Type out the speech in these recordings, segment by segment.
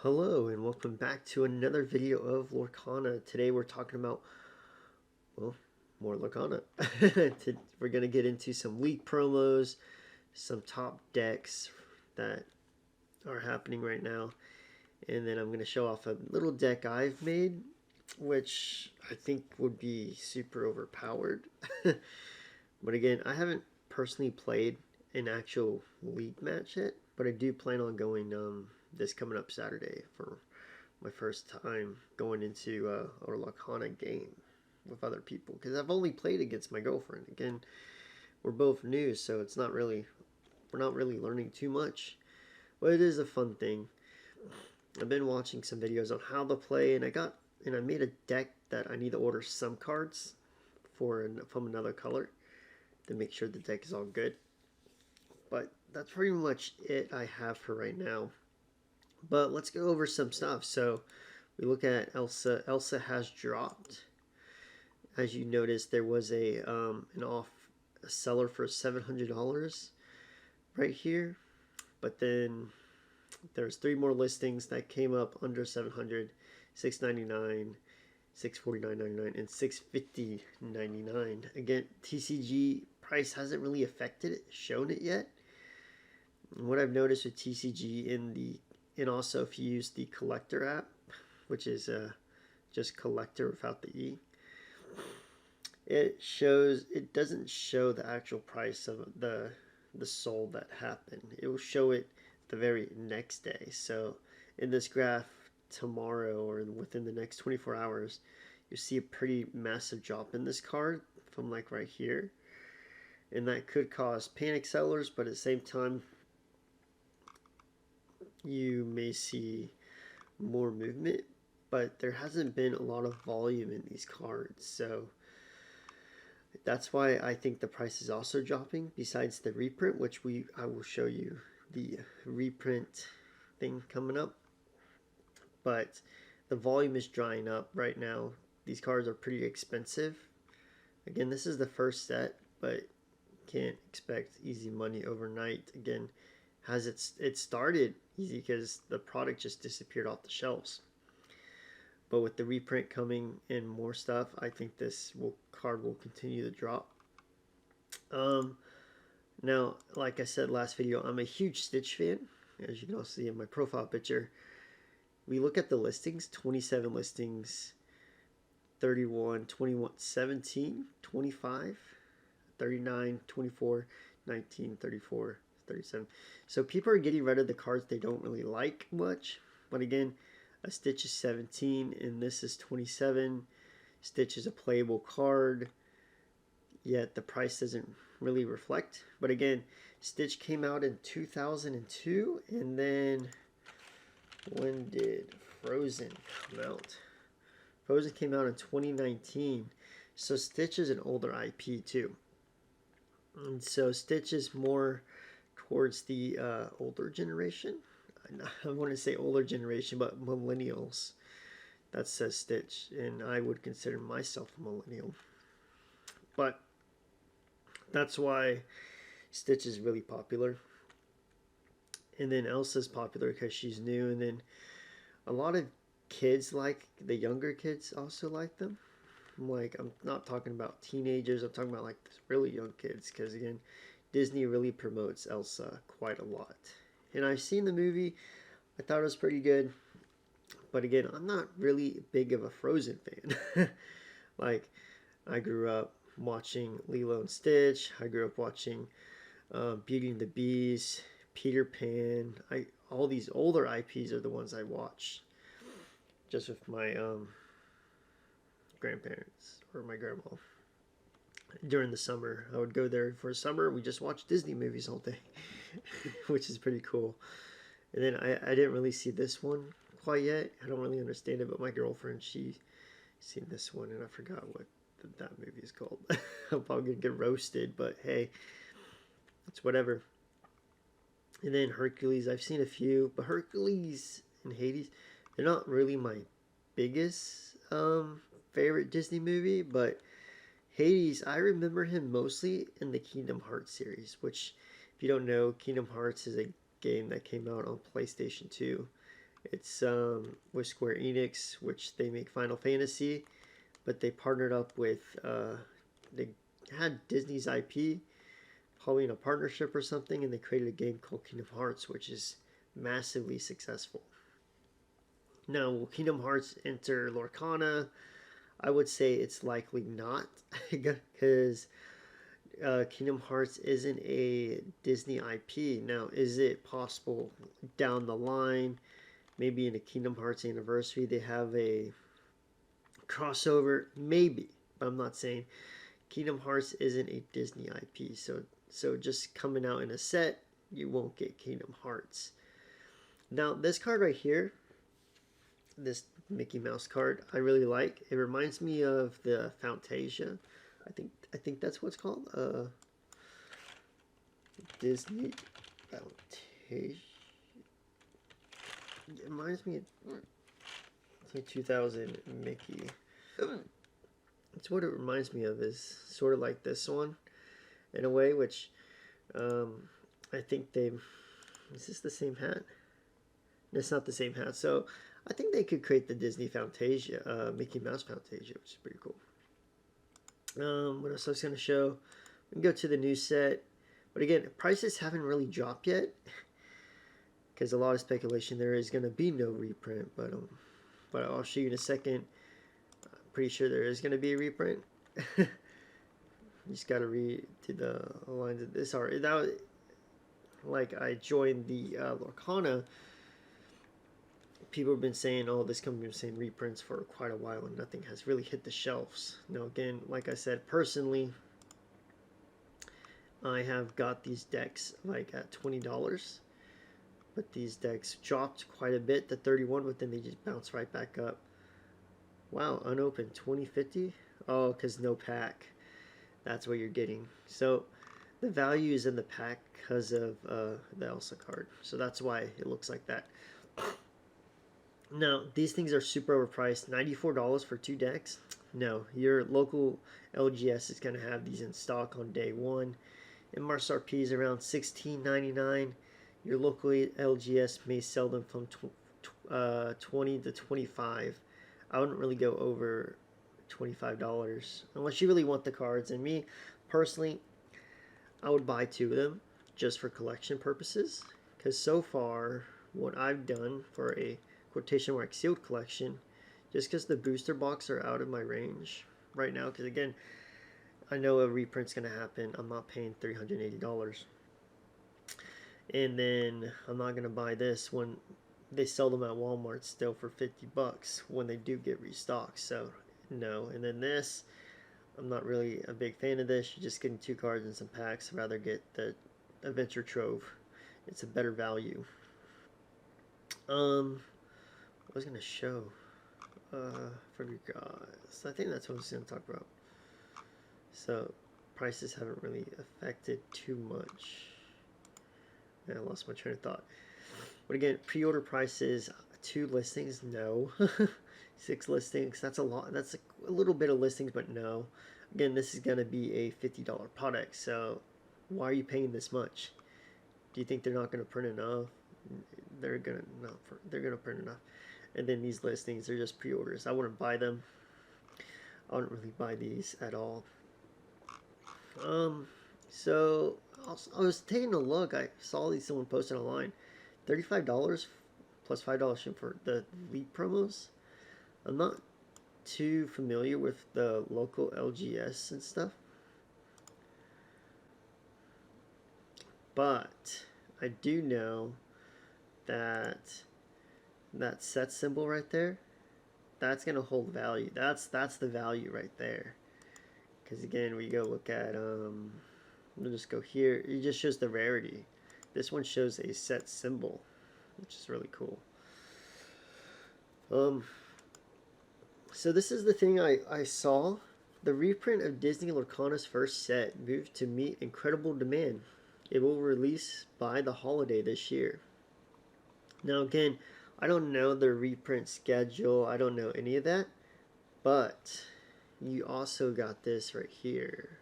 Hello and welcome back to another video of Lorcana. Today we're talking about, well, more Lorcana. We're going to get into some leak promos, some top decks that are happening right now, and then I'm going to show off a little deck I've made, which I think would be super overpowered. But again, I haven't personally played an actual league match yet, but I do plan on going this coming up Saturday for my first time going into a Lorcana game with other people, because I've only played against my girlfriend. Again, we're both new, so we're not really learning too much, but it is a fun thing. I've been watching some videos on how to play, and I made a deck that I need to order some cards from another color to make sure the deck is all good. But that's pretty much it I have for right now. But let's go over some stuff. So we look at Elsa. Elsa has dropped. As you notice, there was a seller for $700 right here, but then there's 3 more listings that came up under 700, 699, 649.99, and 650.99. Again, TCG price hasn't really shown it yet. And what I've noticed with TCG and also if you use the collector app, which is just collector without the E, it doesn't show the actual price of the sold that happened. It will show it the very next day. So in this graph tomorrow or within the next 24 hours, you see a pretty massive drop in this card from like right here, and that could cause panic sellers, but at the same time you may see more movement, but there hasn't been a lot of volume in these cards. So that's why I think the price is also dropping, besides the reprint, which I will show you the reprint thing coming up. But the volume is drying up right now. These cards are pretty expensive. Again, this is the first set, but can't expect easy money overnight. Again, it started easy because the product just disappeared off the shelves. But with the reprint coming and more stuff, I think card will continue to drop. Now, like I said last video, I'm a huge Stitch fan. As you can all see in my profile picture, we look at the listings: 27 listings, 31, 21, 17, 25, 39, 24, 19, 34, 37. So people are getting rid of the cards they don't really like much. But again, a Stitch is 17 and this is 27. Stitch is a playable card, yet the price doesn't really reflect. But again, Stitch came out in 2002, and then when did Frozen come out? Frozen came out in 2019. So Stitch is an older IP too. And so Stitch is more towards the older generation. I want to say older generation, but millennials. That says Stitch, and I would consider myself a millennial. But that's why Stitch is really popular. And then Elsa's popular because she's new, and then a lot of kids, like the younger kids, also like them. I'm not talking about teenagers, I'm talking about like really young kids, because again, Disney really promotes Elsa quite a lot. And I've seen the movie, I thought it was pretty good. But again, I'm not really big of a Frozen fan. Like, I grew up watching Lilo and Stitch. I grew up watching Beauty and the Beast, Peter Pan. All these older IPs are the ones I watch. Just with my grandparents or my grandma. During the summer, I would go there for summer. We just watch Disney movies all day, which is pretty cool. And then I didn't really see this one quite yet. I don't really understand it, but my girlfriend, she seen this one, and I forgot what that movie is called. I'm probably gonna get roasted, but hey, it's whatever. And then Hercules, I've seen a few, but Hercules and Hades, they're not really my biggest favorite Disney movie, but Hades, I remember him mostly in the Kingdom Hearts series, which, if you don't know, Kingdom Hearts is a game that came out on PlayStation 2. It's with Square Enix, which they make Final Fantasy, but they partnered up with they had Disney's IP, probably in a partnership or something, and they created a game called Kingdom Hearts, which is massively successful. Now, will Kingdom Hearts enter Lorcana? I would say it's likely not, because Kingdom Hearts isn't a Disney IP. Now, is it possible down the line, maybe in a Kingdom Hearts anniversary, they have a crossover? Maybe, but I'm not saying. Kingdom Hearts isn't a Disney IP, so just coming out in a set, you won't get Kingdom Hearts. Now, this card right here, this Mickey Mouse card, I really like. It reminds me of the Fantasia. I think that's what it's called. Disney Fantasia. It reminds me of 2000 Mickey. It's what it reminds me of, is sort of like this one in a way, which I think they, is this the same hat? It's not the same hat. So I think they could create the Disney Fantasia, Mickey Mouse Fantasia, which is pretty cool. What else I was going to show? We can go to the new set. But again, prices haven't really dropped yet, because a lot of speculation there is going to be no reprint. But I'll show you in a second. I'm pretty sure there is going to be a reprint. You just got to read to the lines of this art. That was, like, I joined the Lorcana. People have been saying, oh, this company was saying reprints for quite a while, and nothing has really hit the shelves. Now, again, like I said, personally, I have got these decks like at $20, but these decks dropped quite a bit to 31, but then they just bounce right back up. Wow, unopened 2050. Oh, because no pack. That's what you're getting. So the value is in the pack because of the Elsa card. So that's why it looks like that. Now, these things are super overpriced. $94 for 2 decks? No, your local LGS is going to have these in stock on day 1. MSRP is around $16.99. Your local LGS may sell them from 20 to 25. I wouldn't really go over $25 unless you really want the cards. And me, personally, I would buy 2 of them just for collection purposes. Because so far, what I've done for a quotation mark sealed collection, just because the booster box are out of my range right now, because again, I know a reprint's going to happen. I'm not paying $380. And then I'm not going to buy this when they sell them at Walmart still for $50 when they do get restocked. So no. And then this, I'm not really a big fan of this. You're just getting 2 cards and some packs. I'd rather get the Adventure Trove. It's a better value. I was going to show for you guys. I think that's what I was going to talk about. So prices haven't really affected too much. Yeah, I lost my train of thought. But again, pre-order prices, 2 listings, no. 6 listings, that's a lot. That's a little bit of listings, but no. Again, this is going to be a $50 product, so why are you paying this much? Do you think they're not going to print enough? They're going to print enough. And then these listings are just pre-orders. I wouldn't buy them. I wouldn't really buy these at all. So I was taking a look. I saw these someone posted online. $35 plus $5 for the Elite promos. I'm not too familiar with the local LGS and stuff, but I do know that that set symbol right there, that's gonna hold value. That's the value right there. Because again, we go look at we'll just go here. It just shows the rarity. This one shows a set symbol, which is really cool. So this is the thing I saw. The reprint of Disney Lorcana's first set moved to meet incredible demand. It will release by the holiday this year. Now again, I don't know the reprint schedule. I don't know any of that. But you also got this right here.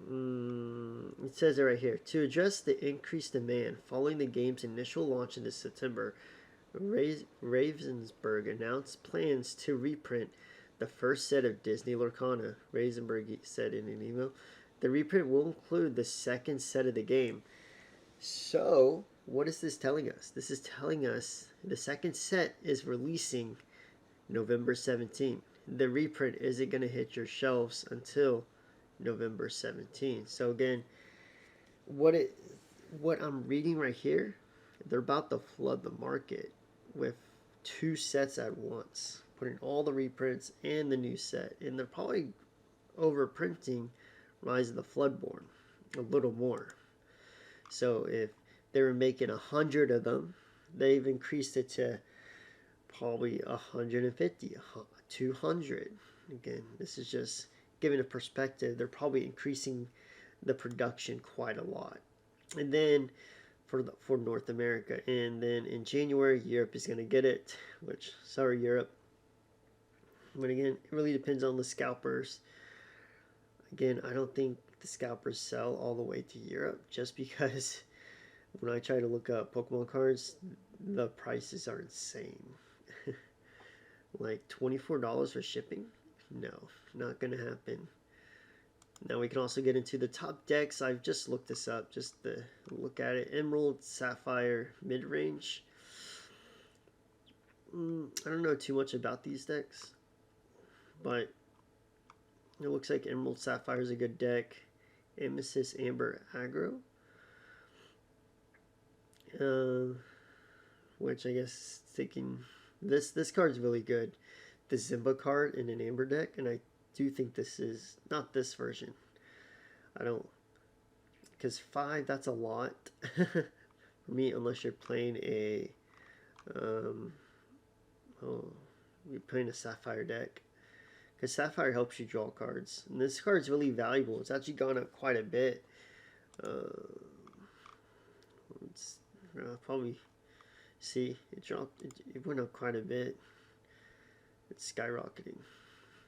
It says it right here. To address the increased demand following the game's initial launch in this September, Ravensburg announced plans to reprint the first set of Disney Lorcana. Ravensburg said in an email. The reprint will include the second set of the game. So, what is this telling us? This is telling us the second set is releasing November 17th. The reprint isn't going to hit your shelves until November 17th. So again, what I'm reading right here, they're about to flood the market with two sets at once, putting all the reprints and the new set, and they're probably overprinting Rise of the Floodborn a little more. So if they were making 100 of them, they've increased it to probably 150, 200. Again, this is just giving a perspective. They're probably increasing the production quite a lot. And then for North America, and then in January, Europe is going to get it, which, sorry, Europe. But again, it really depends on the scalpers. Again, I don't think the scalpers sell all the way to Europe, just because when I try to look up Pokemon cards, the prices are insane. Like $24 for shipping? No, not gonna happen. Now we can also get into the top decks. I've just looked this up just to look at it. Emerald, Sapphire, mid-range. I don't know too much about these decks, but it looks like Emerald Sapphire is a good deck. Amethyst Amber Aggro, which I guess thinking this card's really good. The Zimba card in an Amber deck, and I do think this is not this version. I don't, because 5, that's a lot for me, unless you're playing a you're playing a Sapphire deck, because Sapphire helps you draw cards, and this card's really valuable. It's actually gone up quite a bit. It's probably see it dropped. It went up quite a bit. It's skyrocketing.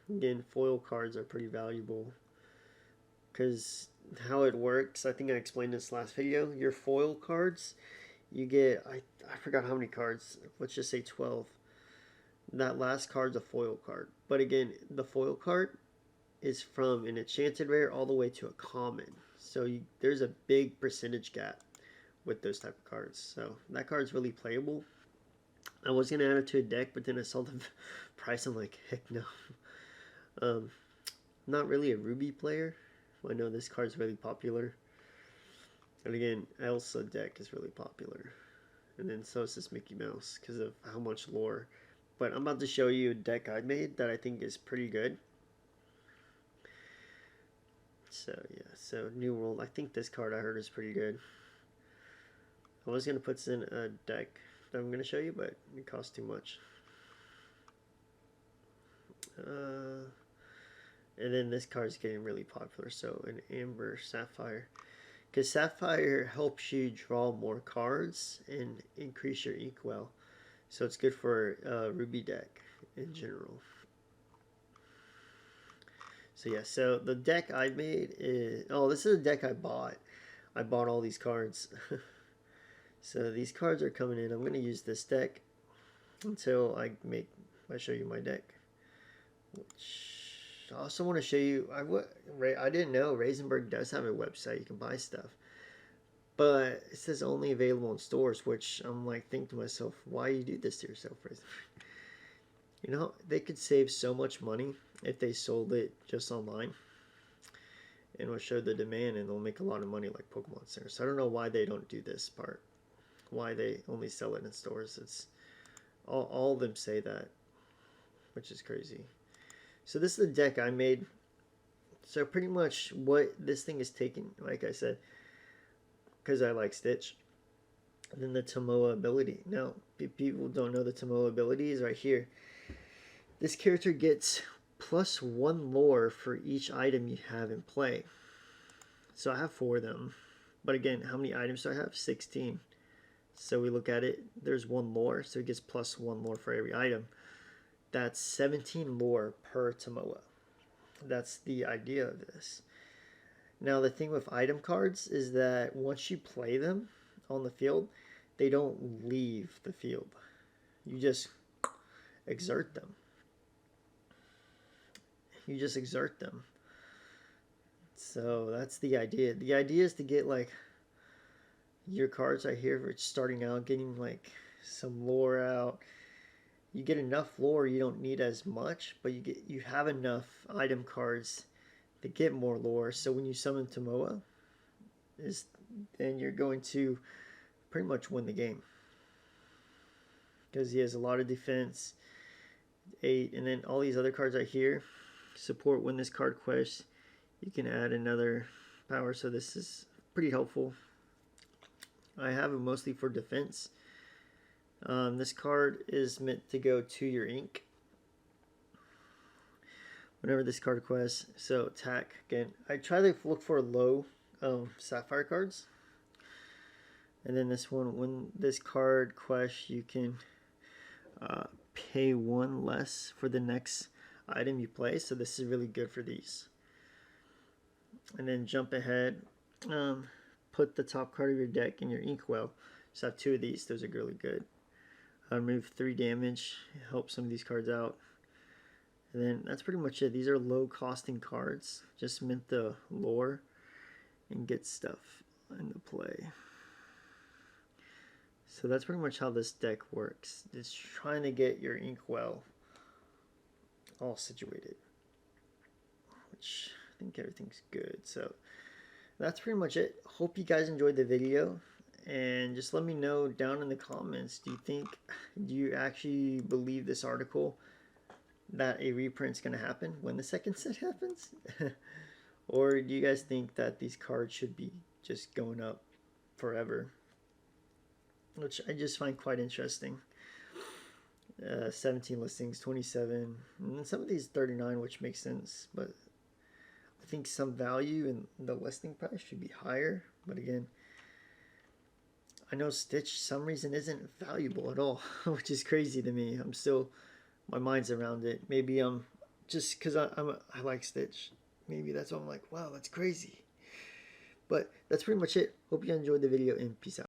Again, foil cards are pretty valuable because how it works, I think I explained this last video. Your foil cards, you get, I forgot how many cards, let's just say 12. That last card's a foil card. But again, the foil card is from an enchanted rare all the way to a common. So there's a big percentage gap with those type of cards. So that card's really playable. I was going to add it to a deck, but then I saw the price. I'm like, heck no. Not really a Ruby player. I know this card's really popular. And again, Elsa deck is really popular. And then so is this Mickey Mouse because of how much lore. But I'm about to show you a deck I made that I think is pretty good. So yeah, so New World. I think this card I heard is pretty good. I was going to put this in a deck that I'm going to show you, but it costs too much. And then this card is getting really popular, so an Amber Sapphire. Because Sapphire helps you draw more cards and increase your inkwell. So it's good for Ruby deck in general. So yeah, so the deck I made is... Oh, this is a deck I bought. I bought all these cards. So these cards are coming in. I'm going to use this deck until I show you my deck. Which I also want to show you. I didn't know Ravensburg does have a website. You can buy stuff, but it says only available in stores. Which I'm like thinking to myself, why you do this to yourself, Ravensburg? You know, they could save so much money if they sold it just online, and will show the demand, and they'll make a lot of money like Pokemon Center. So I don't know why they don't do this part. Why they only sell it in stores. It's all of them say that, which is crazy. So this is the deck I made. So pretty much what this thing is taking, like I said, because I like Stitch, and then the Tomoe ability. Now, people don't know the Tomoe ability is right here. This character gets +1 lore for each item you have in play. So I have 4 of them. But again, how many items do I have? 16. So we look at it, there's 1 lore, so it gets +1 lore for every item. That's 17 lore per Tomoe. That's the idea of this. Now the thing with item cards is that once you play them on the field, they don't leave the field. You just exert them. You just exert them. So that's the idea. The idea is to get like your cards right here, for starting out, getting like some lore out. You get enough lore, you don't need as much, but you have enough item cards to get more lore. So when you summon Tomoa, then you're going to pretty much win the game, because he has a lot of defense, 8, and then all these other cards right here support win this card quest. You can add another power, so this is pretty helpful. I have it mostly for defense. This card is meant to go to your ink whenever this card quests. So attack again. I try to look for low Sapphire cards. And then this one, when this card quests, you can pay 1 less for the next item you play. So this is really good for these. And then jump ahead. Put the top card of your deck in your inkwell. So I have 2 of these. Those are really good. Remove 3 damage. Help some of these cards out. And then that's pretty much it. These are low costing cards. Just meant to lore and get stuff into play. So that's pretty much how this deck works. It's trying to get your inkwell all situated, which I think everything's good. So that's pretty much it. Hope you guys enjoyed the video, and just let me know down in the comments, do you actually believe this article that a reprint's going to happen when the second set happens? Or do you guys think that these cards should be just going up forever? Which I just find quite interesting. 17 listings, 27, and some of these 39, which makes sense, but I think some value in the listing price should be higher. But again, I know Stitch some reason isn't valuable at all, which is crazy to me. My mind's around it. Maybe I'm just because I like Stitch. Maybe that's why I'm like, wow, that's crazy. But that's pretty much it. Hope you enjoyed the video, and peace out.